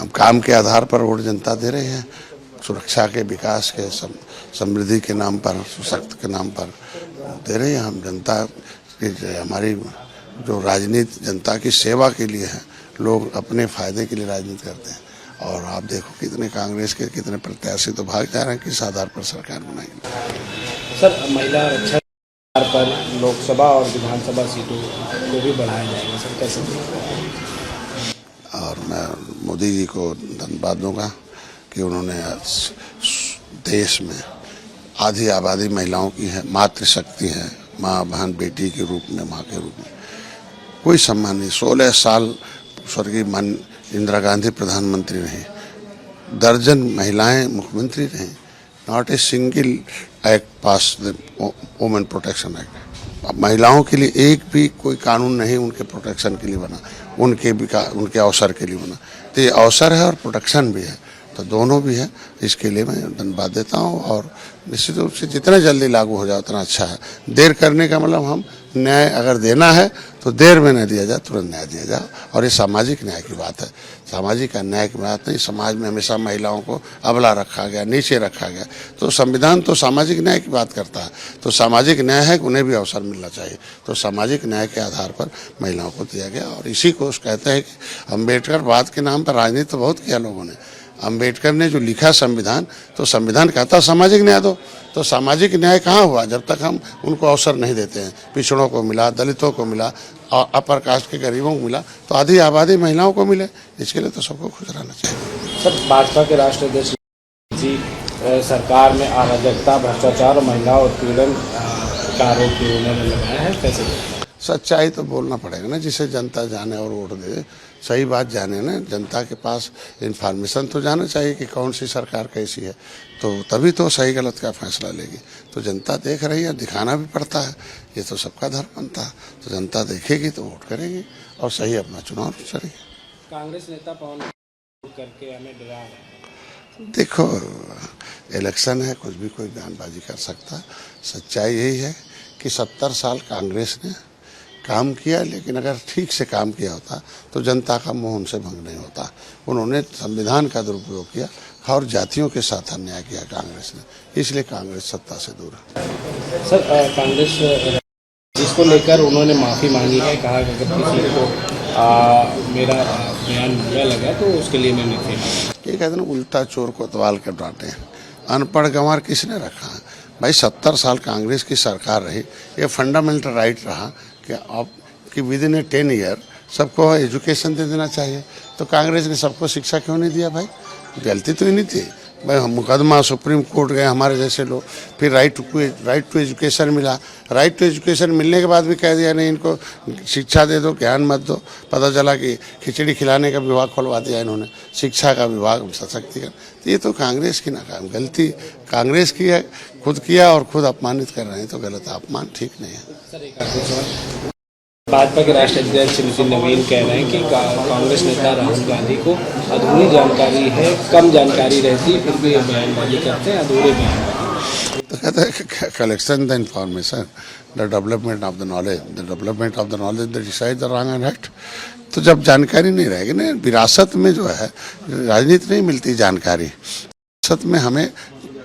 हम काम के आधार पर वोट जनता दे रहे हैं, सुरक्षा के, विकास के, समृद्धि के नाम पर, सशक्त के नाम पर दे रहे हैं। हम जनता की, हमारी जो राजनीति जनता की सेवा के लिए है, लोग अपने फायदे के लिए राजनीति करते हैं। और आप देखो कितने कांग्रेस के कितने प्रत्याशी तो भाग जा रहे हैं, किस आधार पर सरकार बनाएंगे। सर, महिला आरक्षण पर लोकसभा और विधानसभा सीटों को भी बढ़ाया जाएगा, सर कैसे? और मैं मोदी जी को धन्यवाद दूंगा कि उन्होंने देश में आधी आबादी महिलाओं की है, मातृशक्ति है, माँ बहन बेटी के रूप में, माँ के रूप में कोई सम्मान नहीं। 16 साल स्वर्गीय इंदिरा गांधी प्रधानमंत्री रही, दर्जन महिलाएं मुख्यमंत्री रहीं, not a single act pass the women protection act. महिलाओं के लिए एक भी कोई कानून नहीं उनके प्रोटेक्शन के लिए बना, उनके अवसर के लिए बना। तो ये अवसर है और प्रोटेक्शन भी है, तो दोनों भी है। इसके लिए मैं धन्यवाद देता हूँ और निश्चित रूप से जितना जल्दी लागू हो जाए उतना अच्छा है। देर करने का मतलब, हम न्याय अगर देना है तो देर में न दिया जाए, तुरंत न्याय दिया जाए। और ये सामाजिक न्याय की बात है, सामाजिक अन्याय की बात नहीं। समाज में हमेशा महिलाओं को अबला रखा गया, नीचे रखा गया। तो संविधान तो सामाजिक न्याय की बात करता है, तो सामाजिक न्याय है कि उन्हें भी अवसर मिलना चाहिए। तो सामाजिक न्याय के आधार पर महिलाओं को दिया गया। और इसी को कहते हैं कि अम्बेडकरवाद के नाम पर राजनीति तो बहुत किया लोगों ने। अम्बेडकर ने जो लिखा संविधान, तो संविधान कहता सामाजिक न्याय दो। तो सामाजिक न्याय कहाँ हुआ जब तक हम उनको अवसर नहीं देते हैं। पिछड़ों को मिला, दलितों को मिला, और अपर कास्ट के गरीबों को मिला, तो आधी आबादी महिलाओं को मिले। इसके लिए तो सबको खुश रहना चाहिए। सर, भाजपा के राष्ट्रीय अध्यक्ष जी सरकार में अराजकता, भ्रष्टाचार और महिला उत्पीड़न का आरोप उन्होंने लगाया है, कैसे? सच्चाई तो बोलना पड़ेगा ना, जिसे जनता जाने और वोट दे। सही बात जाने ना, जनता के पास इन्फॉर्मेशन तो जाना चाहिए कि कौन सी सरकार कैसी है, तो तभी तो सही गलत का फैसला लेगी। तो जनता देख रही है, दिखाना भी पड़ता है, ये तो सबका धर्म बनता है। तो जनता देखेगी तो वोट करेगी और सही अपना चुनाव करेगी। कांग्रेस नेता पवन करके हमें डरा रहे हैं। देखो, इलेक्शन है, कुछ भी कोई बयानबाजी कर सकता है। सच्चाई यही है कि 70 साल कांग्रेस ने काम किया, लेकिन अगर ठीक से काम किया होता तो जनता का मोह उनसे भंग नहीं होता। उन्होंने संविधान का दुरुपयोग किया और जातियों के साथ अन्याय किया कांग्रेस ने, इसलिए कांग्रेस सत्ता से दूर है। सर, कांग्रेस जिसको लेकर उन्होंने माफ़ी मांगी है, कहा कि अगर किसी को मेरा बयान बुरा लगा तो उसके लिए मैं माफ़ी मांगी। ये कहते हैं उल्टा चोर कोतवाल कर डांटे। अनपढ़ गंवार किसने रखा है भाई? 70 साल कांग्रेस की सरकार रही, ये फंडामेंटल राइट रहा कि आप कि विद इन ए 10 ईयर सबको एजुकेशन दे देना चाहिए। तो कांग्रेस ने सबको शिक्षा क्यों नहीं दिया भाई? गलती तो ही नहीं थी भाई। मुकदमा सुप्रीम कोर्ट गए हमारे जैसे लोग, फिर राइट टू एजुकेशन मिला। राइट टू एजुकेशन मिलने के बाद भी कह दिया नहीं, इनको शिक्षा दे दो, ज्ञान मत दो। पता चला कि खिचड़ी खिलाने का विभाग खुलवा दिया इन्होंने, शिक्षा का विभाग, सशक्तिकरण। तो ये तो कांग्रेस की नाकाम, गलती कांग्रेस की है, खुद किया और खुद अपमानित कर रहे हैं, तो गलत अपमान ठीक नहीं है। भाजपा के राष्ट्रीय अध्यक्ष नितिन नवीन कह रहे हैं कि कांग्रेस नेता राहुल गांधी को अधूरी जानकारी है, कम जानकारी रहती फिर भी बयानबाजी करते हैं, अधूरे बयानबाजी। तो कहते हैं collection the information, the development of the knowledge, the decide the wrong and right. तो जब जानकारी नहीं रहेगी ना, विरासत में जो है राजनीति नहीं मिलती जानकारी। विरासत में हमें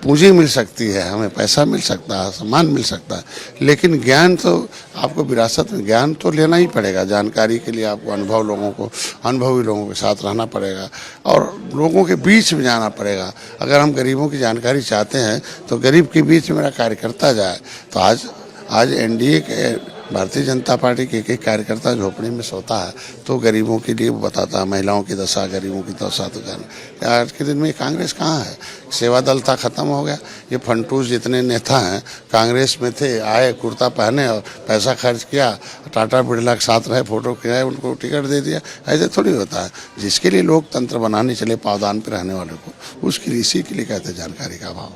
पूंजी मिल सकती है, हमें पैसा मिल सकता है, सम्मान मिल सकता है, लेकिन ज्ञान तो आपको विरासत में ज्ञान तो लेना ही पड़ेगा। जानकारी के लिए आपको अनुभवी लोगों के साथ रहना पड़ेगा और लोगों के बीच में जाना पड़ेगा। अगर हम गरीबों की जानकारी चाहते हैं तो गरीब के बीच में मेरा कार्यकर्ता जाए। तो आज एनडीए के भारतीय जनता पार्टी के एक कार्यकर्ता झोपड़ी में सोता है तो गरीबों के लिए वो बताता है, महिलाओं की दशा, गरीबों की दशा। तो आज के दिन में कांग्रेस कहाँ है? सेवा दलता खत्म हो गया। ये फंटूस जितने नेता हैं कांग्रेस में थे, आए, कुर्ता पहने और पैसा खर्च किया, टाटा बिरला के साथ रहे, फोटो खिंचाए, उनको टिकट दे दिया। ऐसे थोड़ी होता है। जिसके लिए लोकतंत्र बनाने चले, पावदान पर रहने वाले को, उसके लिए, इसी के लिए कहते हैं जानकारी का अभाव।